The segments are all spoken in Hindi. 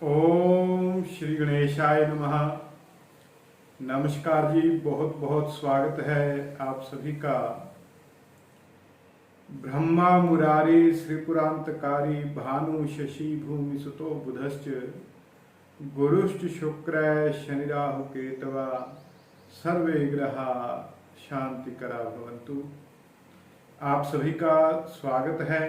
ओम श्री गणेशाय नमः। नमस्कार जी, बहुत बहुत स्वागत है आप सभी का। ब्रह्मा मुरारी श्रीपुरांतकारी भानु शशि भूमि सुतो बुधश्च गुरुश्च शुक्र शनि राहु केतवा सर्वे ग्रहा शांतिकरा भवन्तु। आप सभी का स्वागत है।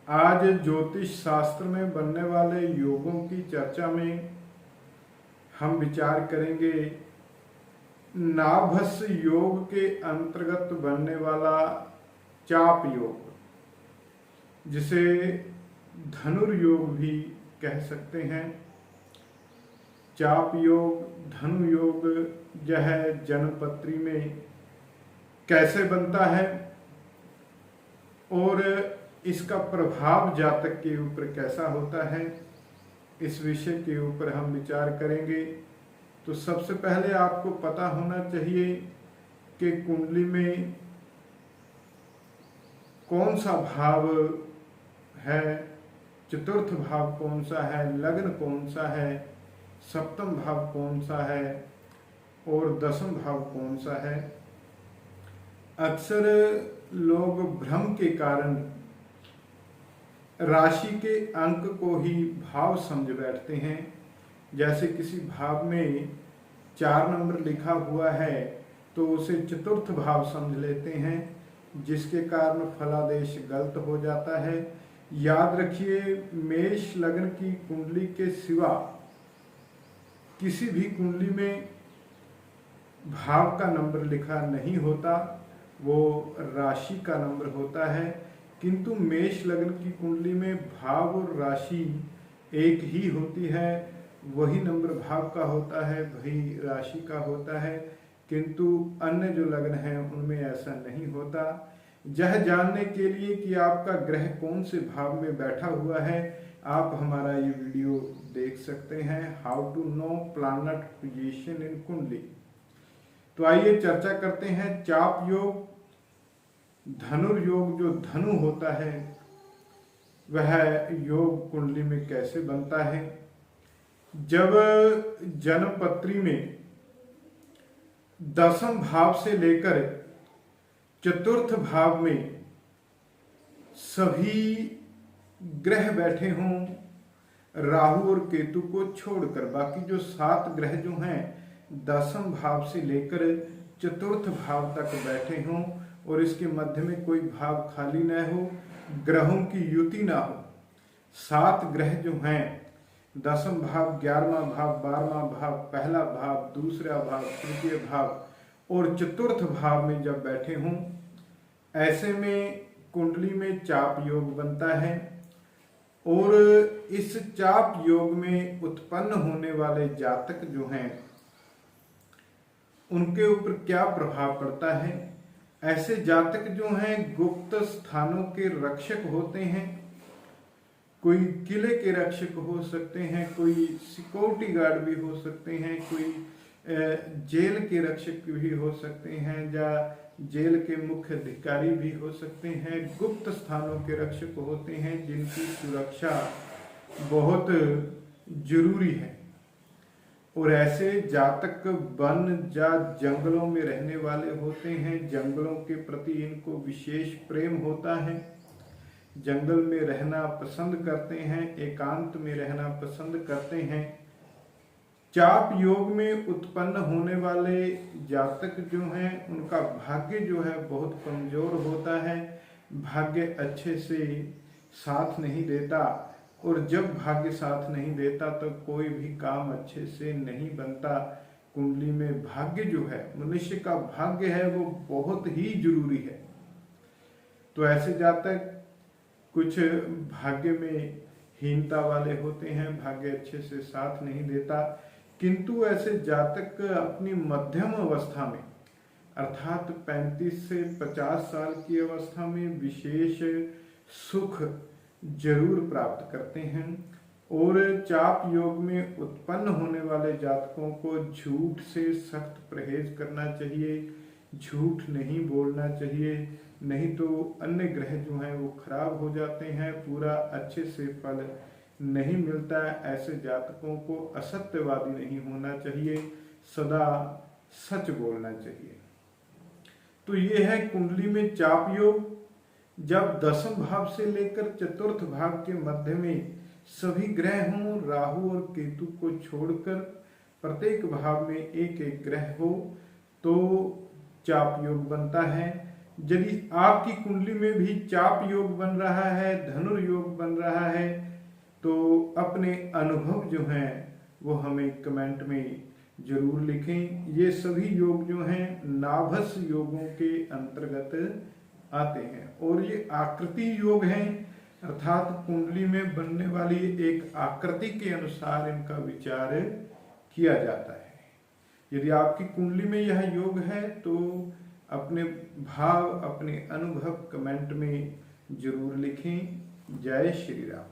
आज ज्योतिष शास्त्र में बनने वाले योगों की चर्चा में हम विचार करेंगे नाभस योग के अंतर्गत बनने वाला चाप योग, जिसे धनुर्योग भी कह सकते हैं। चाप योग, धनु योग यह जन्मपत्री में कैसे बनता है और इसका प्रभाव जातक के ऊपर कैसा होता है, इस विषय के ऊपर हम विचार करेंगे। तो सबसे पहले आपको पता होना चाहिए कि कुंडली में कौन सा भाव है, चतुर्थ भाव कौन सा है, लग्न कौन सा है, सप्तम भाव कौन सा है और दसम भाव कौन सा है। अक्सर लोग भ्रम के कारण राशि के अंक को ही भाव समझ बैठते हैं। जैसे किसी भाव में 4 नंबर लिखा हुआ है तो उसे चतुर्थ भाव समझ लेते हैं, जिसके कारण फलादेश गलत हो जाता है। याद रखिए, मेष लग्न की कुंडली के सिवा किसी भी कुंडली में भाव का नंबर लिखा नहीं होता, वो राशि का नंबर होता है। किंतु मेष लग्न की कुंडली में भाव और राशि एक ही होती है, वही नंबर भाव का होता है, वही राशि का होता है। किंतु अन्य जो लग्न हैं उनमें ऐसा नहीं होता। यह जानने के लिए कि आपका ग्रह कौन से भाव में बैठा हुआ है, आप हमारा ये वीडियो देख सकते हैं, how to know planet position in kundli. तो आइए चर्चा करते हैं चाप योग, धनुर्योग। जो धनु होता है वह योग कुंडली में कैसे बनता है। जब जन्मपत्री में दसम भाव से लेकर चतुर्थ भाव में सभी ग्रह बैठे हों, राहु और केतु को छोड़कर बाकी जो 7 ग्रह जो हैं दसम भाव से लेकर चतुर्थ भाव तक बैठे हों और इसके मध्य में कोई भाव खाली न हो, ग्रहों की युति ना हो। 7 ग्रह जो हैं दसम भाव, 11वां भाव, 12वां भाव, पहला भाव, दूसरा भाव, तृतीय भाव और चतुर्थ भाव में जब बैठे हों, ऐसे में कुंडली में चाप योग बनता है। और इस चाप योग में उत्पन्न होने वाले जातक जो हैं उनके ऊपर क्या प्रभाव पड़ता है। ऐसे जातक जो हैं गुप्त स्थानों के रक्षक होते हैं। कोई किले के रक्षक हो सकते हैं, कोई सिक्योरिटी गार्ड भी हो सकते हैं, कोई जेल के रक्षक भी हो सकते हैं या जेल के मुख्य अधिकारी भी हो सकते हैं। गुप्त स्थानों के रक्षक होते हैं जिनकी सुरक्षा बहुत जरूरी है। और ऐसे जातक वन या जंगलों में रहने वाले होते हैं। जंगलों के प्रति इनको विशेष प्रेम होता है, जंगल में रहना पसंद करते हैं, एकांत में रहना पसंद करते हैं। चाप योग में उत्पन्न होने वाले जातक जो हैं उनका भाग्य जो है बहुत कमजोर होता है, भाग्य अच्छे से साथ नहीं देता। और जब भाग्य साथ नहीं देता तो कोई भी काम अच्छे से नहीं बनता। कुंडली में भाग्य जो है, मनुष्य का भाग्य है, वो बहुत ही जरूरी है। तो ऐसे जातक कुछ भाग्य में हीनता वाले होते हैं, भाग्य अच्छे से साथ नहीं देता। किंतु ऐसे जातक अपनी मध्यम अवस्था में अर्थात 35 से 50 साल की अवस्था में विशेष सुख जरूर प्राप्त करते हैं। और चाप योग में उत्पन्न होने वाले जातकों को झूठ से सख्त परहेज करना चाहिए, झूठ नहीं बोलना चाहिए, नहीं तो अन्य ग्रह जो हैं वो खराब हो जाते हैं, पूरा अच्छे से फल नहीं मिलता है, ऐसे जातकों को असत्यवादी नहीं होना चाहिए, सदा सच बोलना चाहिए। तो ये है कुंडली में चाप योग। जब दसम भाव से लेकर चतुर्थ भाव के मध्य में सभी ग्रह हों, राहु और केतु को छोड़कर प्रत्येक भाव में एक एक ग्रह हो तो चाप योग बनता है। यदि आपकी कुंडली में भी चाप योग बन रहा है, धनुर्योग बन रहा है, तो अपने अनुभव जो हैं वो हमें कमेंट में जरूर लिखें। ये सभी योग जो हैं नाभस योगों के अंतर्गत आते हैं और ये आकृति योग हैं, अर्थात कुंडली में बनने वाली एक आकृति के अनुसार इनका विचार किया जाता है। यदि आपकी कुंडली में यह योग है तो अपने भाव, अपने अनुभव कमेंट में जरूर लिखें। जय श्री राम।